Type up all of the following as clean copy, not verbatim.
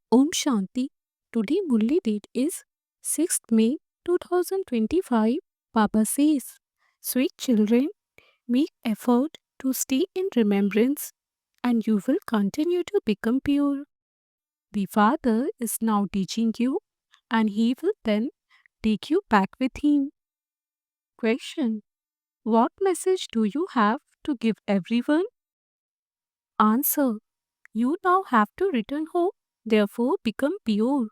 Om Shanti. Today Murli date is 6th May 2025. Baba says, sweet children, make effort to stay in remembrance and you will continue to become pure. The Father is now teaching you and he will then take you back with him. Question. What message do you have to give everyone? Answer. You now have to return home, therefore become pure.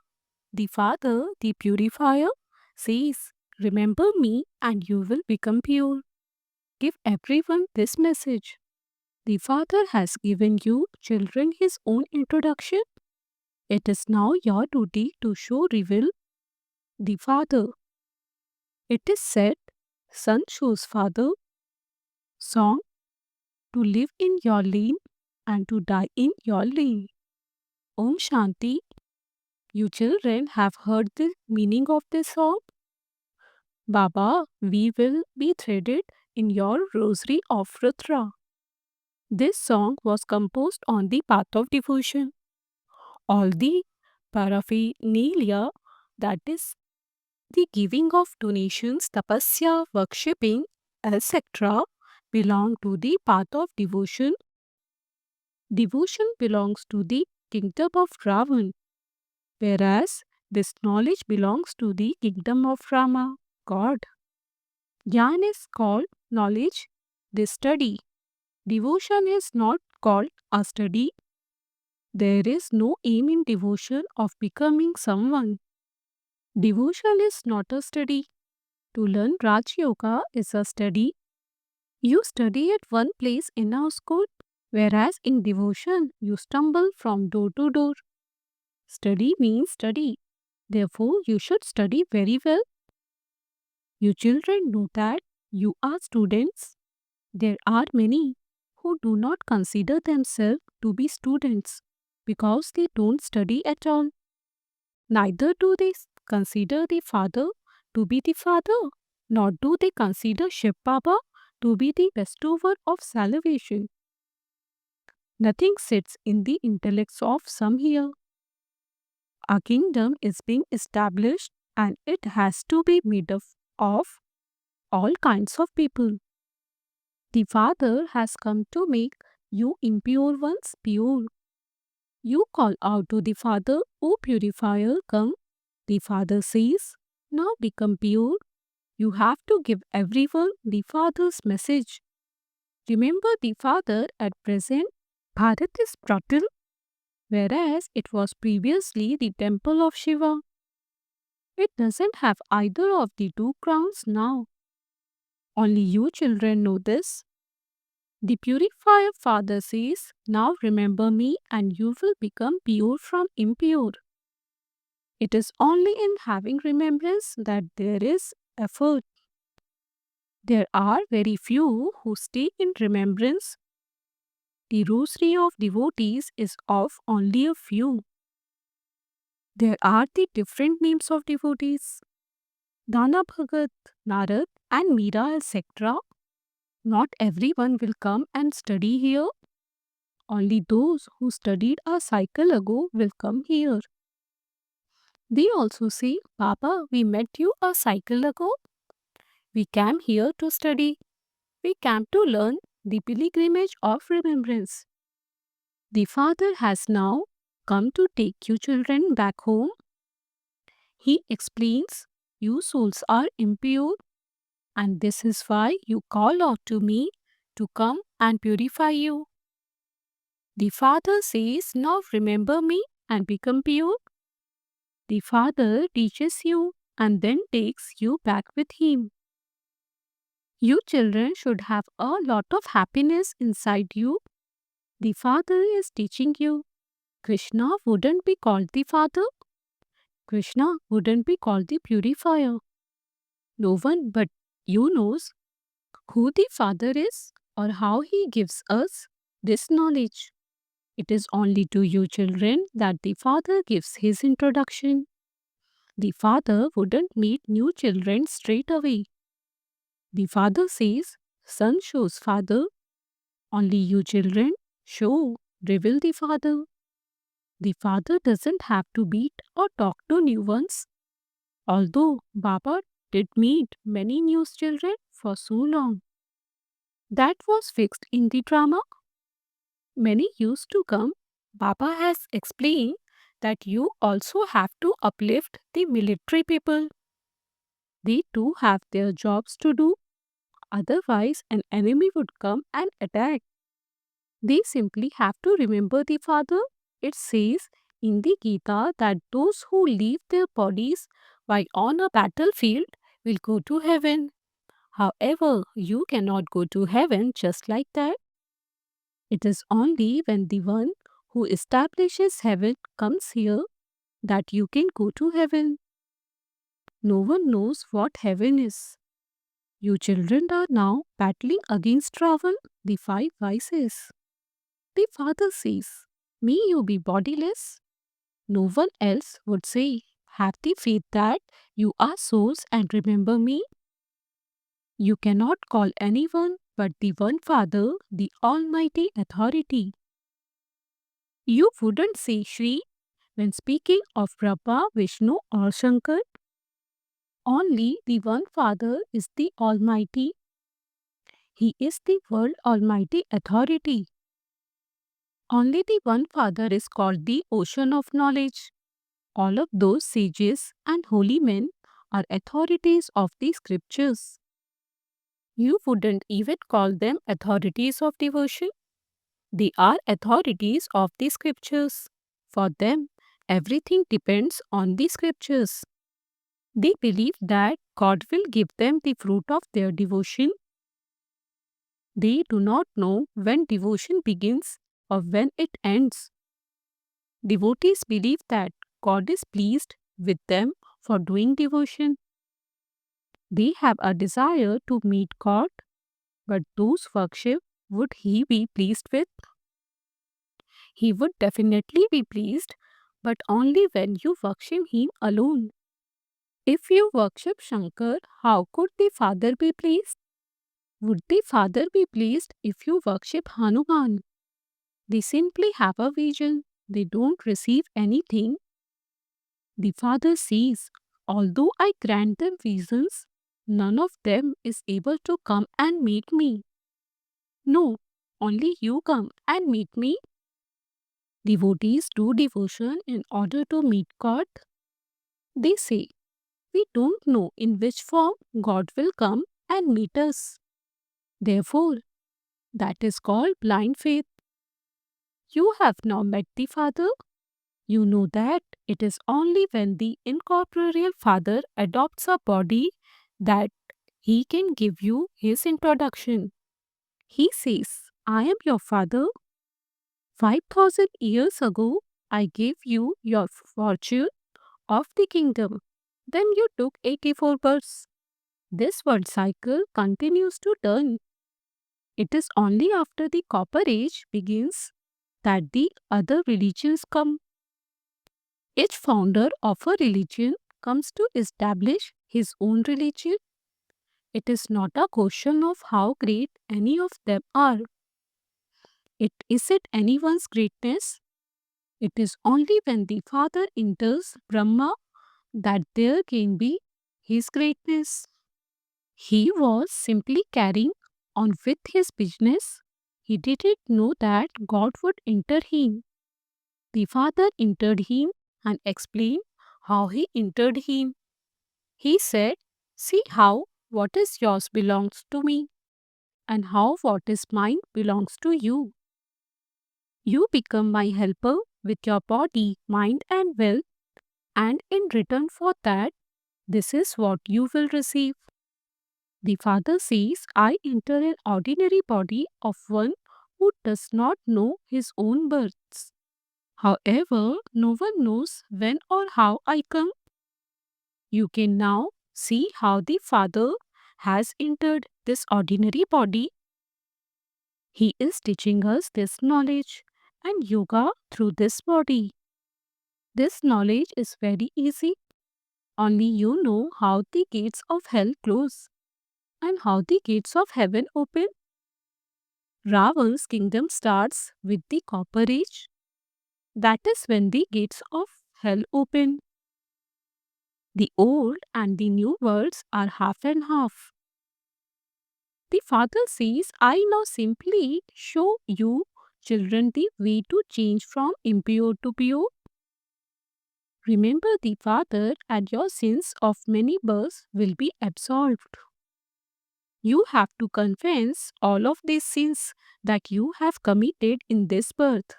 The Father, the purifier, says, remember me and you will become pure. Give everyone this message. The Father has given you, children, his own introduction. It is now your duty to show, reveal the Father. It is said, Son shows Father. Song, to live in your lane and to die in your lane. Om Shanti. You children have heard the meaning of this song? Baba, we will be threaded in your rosary of Rudra. This song was composed on the path of devotion. All the paraphernalia, that is, the giving of donations, tapasya, worshipping, etc., belong to the path of devotion. Devotion belongs to the kingdom of Ravan, whereas this knowledge belongs to the kingdom of Rama, God. Gyan is called knowledge, the study. Devotion is not called a study. There is no aim in devotion of becoming someone. Devotion is not a study. To learn Raj Yoga is a study. You study at one place in our school, whereas in devotion you stumble from door to door. Study means study. Therefore, you should study very well. You children know that you are students. There are many who do not consider themselves to be students because they don't study at all. Neither do they consider the Father to be the Father, nor do they consider Shiv Baba to be the bestower of salvation. Nothing sits in the intellects of some here. A kingdom is being established and it has to be made up of all kinds of people. The Father has come to make you impure ones pure. You call out to the Father, O purifier, come. The Father says, now become pure. You have to give everyone the Father's message. Remember the Father at present, Bharat is Pratil, whereas it was previously the temple of Shiva. It doesn't have either of the two crowns now. Only you children know this. The purifier Father says, now remember me and you will become pure from impure. It is only in having remembrance that there is effort. There are very few who stay in remembrance. The rosary of devotees is of only a few. There are the different names of devotees. Dana Bhagat, Narad and Meera, etc. Not everyone will come and study here. Only those who studied a cycle ago will come here. They also say, Baba, we met you a cycle ago. We came here to study. We came to learn the pilgrimage of remembrance. The Father has now come to take you children back home. He explains, you souls are impure and this is why you call out to me to come and purify you. The Father says, now remember me and become pure. The Father teaches you and then takes you back with him. You children should have a lot of happiness inside you. The Father is teaching you. Krishna wouldn't be called the Father. Krishna wouldn't be called the purifier. No one but you knows who the Father is or how he gives us this knowledge. It is only to you children that the Father gives his introduction. The Father wouldn't meet new children straight away. The Father says, Son shows Father. Only you children show, reveal the Father. The father doesn't have to beat or talk to new ones. Although Baba did meet many new children for so long. That was fixed in the drama. Many used to come. Baba has explained that you also have to uplift the military people. They too have their jobs to do. Otherwise, an enemy would come and attack. They simply have to remember the Father. It says in the Gita that those who leave their bodies while on a battlefield will go to heaven. However, you cannot go to heaven just like that. It is only when the one who establishes heaven comes here that you can go to heaven. No one knows what heaven is. You children are now battling against Ravan, the five vices. The father says, "May you be bodiless." No one else would say, "Have the faith that you are souls and remember me." You cannot call anyone but the one Father, the Almighty Authority. You wouldn't say Shri when speaking of Brahma, Vishnu, or Shankar. Only the one Father is the Almighty. He is the World Almighty Authority. Only the one Father is called the Ocean of Knowledge. All of those sages and holy men are authorities of the scriptures. You wouldn't even call them authorities of devotion. They are authorities of the scriptures. For them, everything depends on the scriptures. They believe that God will give them the fruit of their devotion. They do not know when devotion begins or when it ends. Devotees believe that God is pleased with them for doing devotion. They have a desire to meet God, but those worship would He be pleased with? He would definitely be pleased, but only when you worship Him alone. If you worship Shankar, how could the Father be pleased? Would the Father be pleased if you worship Hanuman? They simply have a vision. They don't receive anything. The Father says, "Although I grant them visions, none of them is able to come and meet me." No, only you come and meet me. Devotees do devotion in order to meet God. They say, "We don't know in which form God will come and meet us." Therefore, that is called blind faith. You have now met the Father. You know that it is only when the incorporeal Father adopts a body that He can give you His introduction. He says, "I am your Father. 5,000 years ago, I gave you your fortune of the kingdom. Then you took 84 births. This world cycle continues to turn. It is only after the Copper Age begins that the other religions come. Each founder of a religion comes to establish his own religion. It is not a question of how great any of them are. It isn't anyone's greatness. It is only when the Father enters Brahma that there can be his greatness. He was simply carrying on with his business. He didn't know that God would enter him. The Father entered him and explained how he entered him. He said, "See how what is yours belongs to me, and how what is mine belongs to you. You become my helper with your body, mind, and will, and in return for that, this is what you will receive." The Father says, "I enter an ordinary body of one who does not know his own births. However, no one knows when or how I come." You can now see how the Father has entered this ordinary body. He is teaching us this knowledge and yoga through this body. This knowledge is very easy. Only you know how the gates of hell close and how the gates of heaven open. Ravan's kingdom starts with the Copper Age. That is when the gates of hell open. The old and the new worlds are half and half. The father says, I now simply show you, children, the way to change from impure to pure. Remember the father, and your sins of many births will be absolved. You have to confess all of these sins that you have committed in this birth.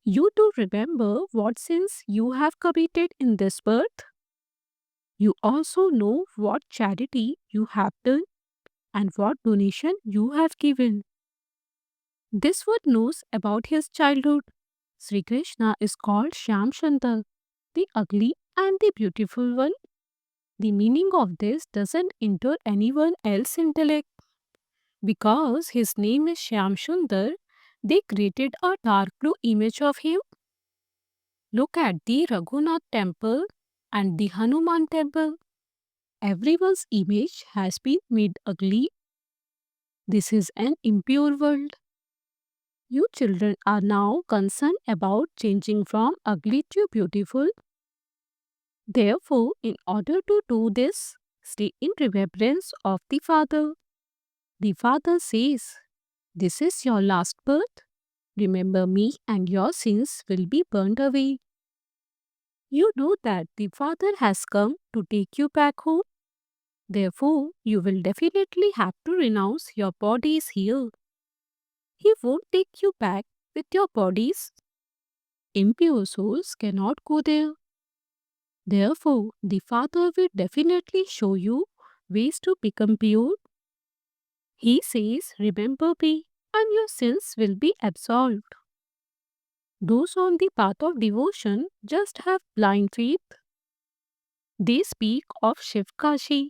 You do remember what sins you have committed in this birth. You also know what charity you have done and what donation you have given. This one knows about his childhood. Sri Krishna is called Shyam Sundar, the ugly and the beautiful one. The meaning of this doesn't enter anyone else's intellect. Because his name is Shyam Sundar, they created a dark blue image of him. Look at the Raghunath temple and the Hanuman temple. Everyone's image has been made ugly. This is an impure world. You children are now concerned about changing from ugly to beautiful. Therefore, in order to do this, stay in remembrance of the Father. The Father says, this is your last birth. Remember me and your sins will be burnt away. You know that the Father has come to take you back home. Therefore, you will definitely have to renounce your bodies here. He won't take you back with your bodies. Impure souls cannot go there. Therefore, the Father will definitely show you ways to become pure. He says, remember me, and your sins will be absolved. Those on the path of devotion just have blind faith. They speak of Shivkashi.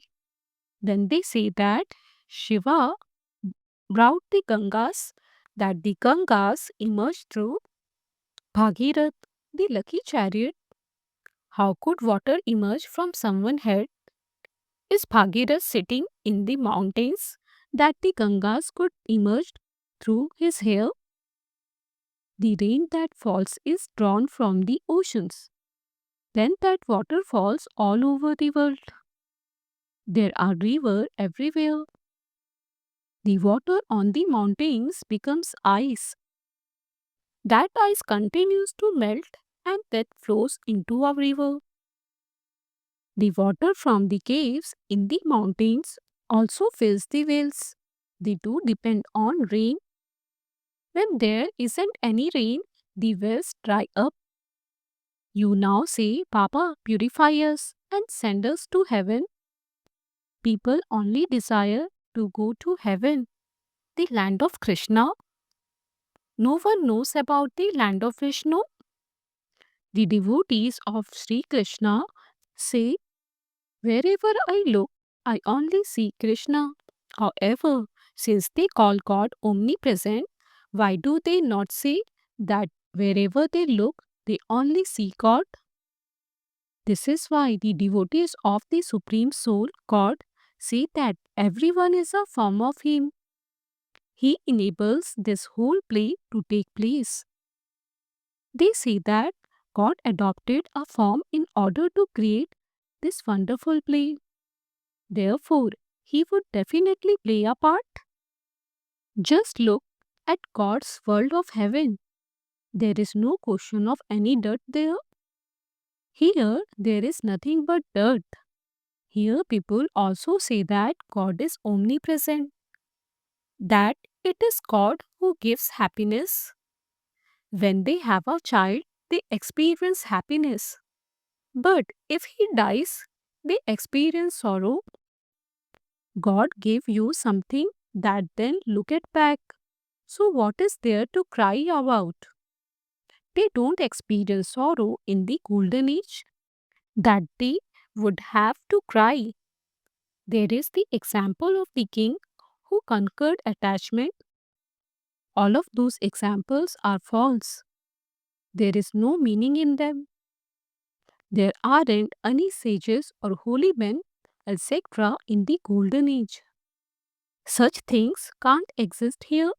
Then they say that Shiva brought the Gangas, that the Gangas emerged through Bhagirath, the lucky chariot. How could water emerge from someone's head? Is Bhagirath sitting in the mountains that the Gangas could emerge through his hair? The rain that falls is drawn from the oceans. Then that water falls all over the world. There are rivers everywhere. The water on the mountains becomes ice. That ice continues to melt and that flows into a river. The water from the caves in the mountains also fills the wells. The two depend on rain. When there isn't any rain, the wells dry up. You now say, Papa, purify us and send us to heaven. People only desire to go to heaven, the land of Krishna. No one knows about the land of Vishnu. The devotees of Sri Krishna say, wherever I look, I only see Krishna. However, since they call God omnipresent, why do they not say that wherever they look, they only see God? This is why the devotees of the Supreme Soul, God, say that everyone is a form of Him. He enables this whole play to take place. They say that God adopted a form in order to create this wonderful play. Therefore, He would definitely play a part. Just look at God's world of heaven. There is no question of any dirt there. Here, there is nothing but dirt. Here, people also say that God is omnipresent, that it is God who gives happiness. When they have a child, they experience happiness. But if he dies, they experience sorrow. God gave you something that then look at back. So what is there to cry about? They don't experience sorrow in the golden age that they would have to cry. There is the example of the king who conquered attachment. All of those examples are false. There is no meaning in them. There aren't any sages or holy men, etc., in the golden age. Such things can't exist here.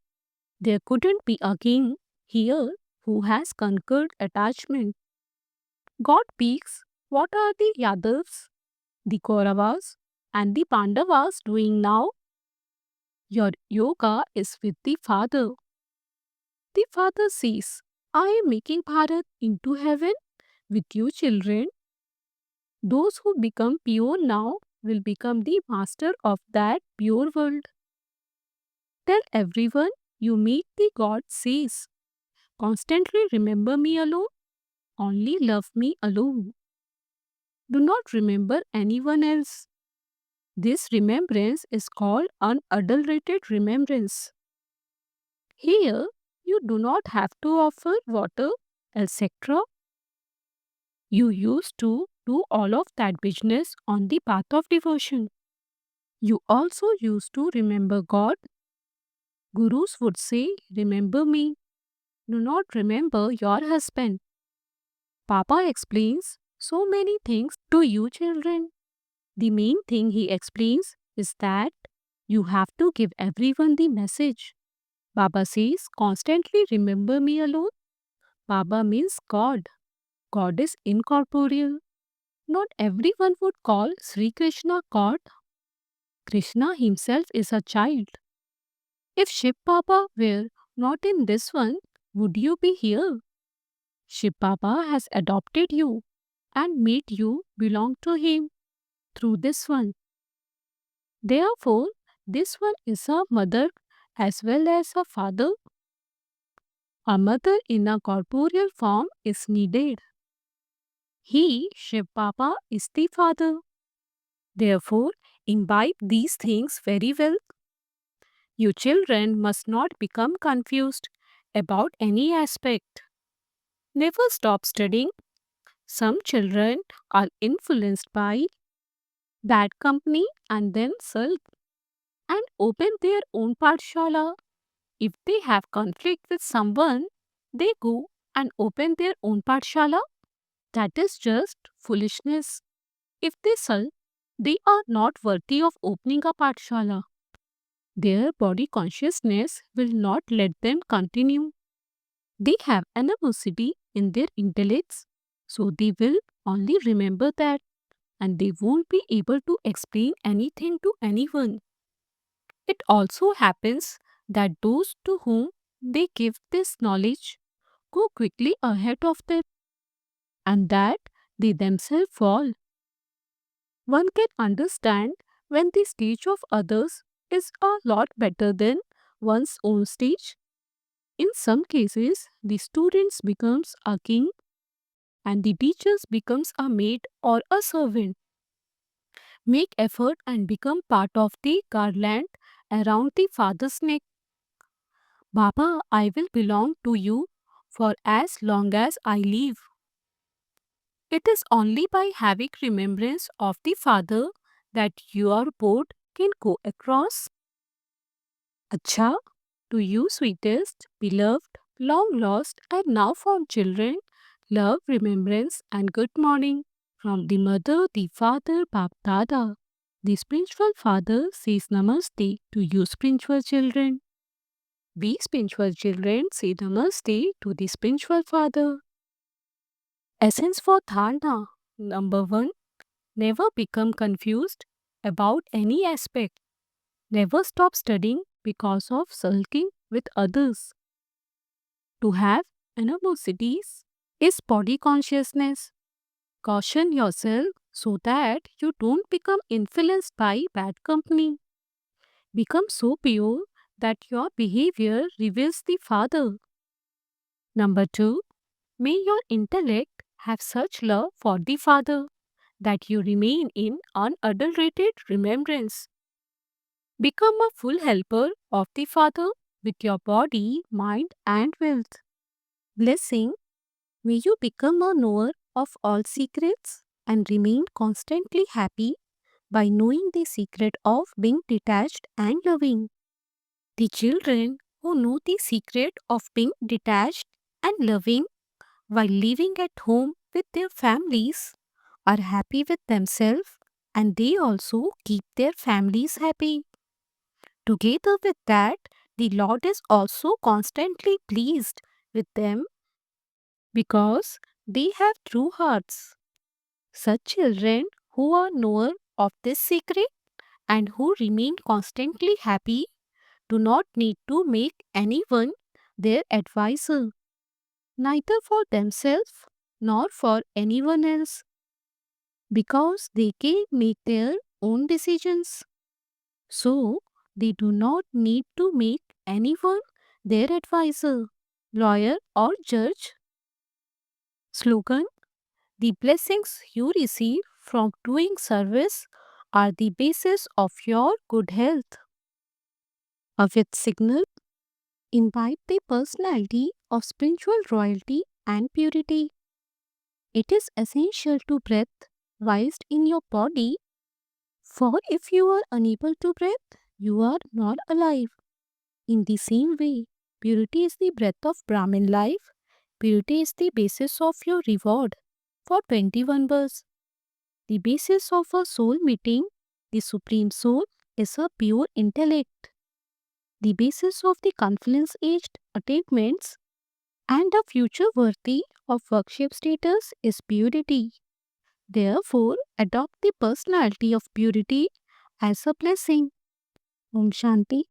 There couldn't be a king here who has conquered attachment. God speaks, what are the Yadavs, the Kauravas, and the Pandavas doing now? Your yoga is with the Father. The Father says, I am making Bharat into heaven with you children. Those who become pure now will become the master of that pure world. Tell everyone you meet the God says, constantly remember me alone, only love me alone. Do not remember anyone else. This remembrance is called unadulterated remembrance. Here, you do not have to offer water, etc. You used to do all of that business on the path of devotion. You also used to remember God. Gurus would say, remember me. Do not remember your husband. Papa explains so many things to you children. The main thing he explains is that you have to give everyone the message. Baba says, constantly remember me alone. Baba means God. God is incorporeal. Not everyone would call Sri Krishna God. Krishna himself is a child. If Shiv Baba were not in this one, would you be here? Shiv Baba has adopted you and made you belong to him through this one. Therefore, this one is a mother as well as a father. A mother in a corporeal form is needed. He, Shiv Baba, is the father. Therefore, imbibe these things very well. You children must not become confused about any aspect. Never stop studying. Some children are influenced by bad company and then sulk and open their own pathshala. If they have conflict with someone, they go and open their own pathshala. That is just foolishness. If they sulk, they are not worthy of opening a pathshala. Their body consciousness will not let them continue. They have animosity in their intellects, so they will only remember that and they won't be able to explain anything to anyone. It also happens that those to whom they give this knowledge go quickly ahead of them and that they themselves fall. One can understand when the stage of others is a lot better than one's own stage. In some cases, the students becomes a king and the teachers becomes a maid or a servant. Make effort and become part of the garland around the father's neck. Baba, I will belong to you for as long as I live. It is only by having remembrance of the Father that your boat can go across. Acha, to you, sweetest, beloved, long lost, and now found children, love, remembrance, and good morning from the mother, the father, Bap Dada. The spiritual father says Namaste to you, spiritual children. We spiritual children say Namaste to the spiritual father. Essence for Dharna. Number 1. Never become confused about any aspect. Never stop studying because of sulking with others. To have animosities is body consciousness. Caution yourself so that you don't become influenced by bad company. Become so pure that your behavior reveals the Father. Number 2. May your intellect have such love for the Father that you remain in unadulterated remembrance. Become a full helper of the Father with your body, mind, and wealth. Blessing, may you become a knower of all secrets and remain constantly happy by knowing the secret of being detached and loving. The children who know the secret of being detached and loving while living at home with their families are happy with themselves and they also keep their families happy. Together with that, the Lord is also constantly pleased with them because they have true hearts. Such children who are knower of this secret and who remain constantly happy do not need to make anyone their advisor, neither for themselves nor for anyone else, because they can make their own decisions. So, they do not need to make anyone their advisor, lawyer, or judge. Slogan: the blessings you receive from doing service are the basis of your good health. A fifth signal: imbibe the personality of spiritual royalty and purity. It is essential to breathe whilst in your body, for if you are unable to breathe, you are not alive. In the same way, purity is the breath of Brahmin life. Purity is the basis of your reward for 21 births. The basis of a soul meeting the Supreme Soul is a pure intellect. The basis of the confluence aged attainments and a future worthy of worship status is purity. Therefore, adopt the personality of purity as a blessing. Om Shanti.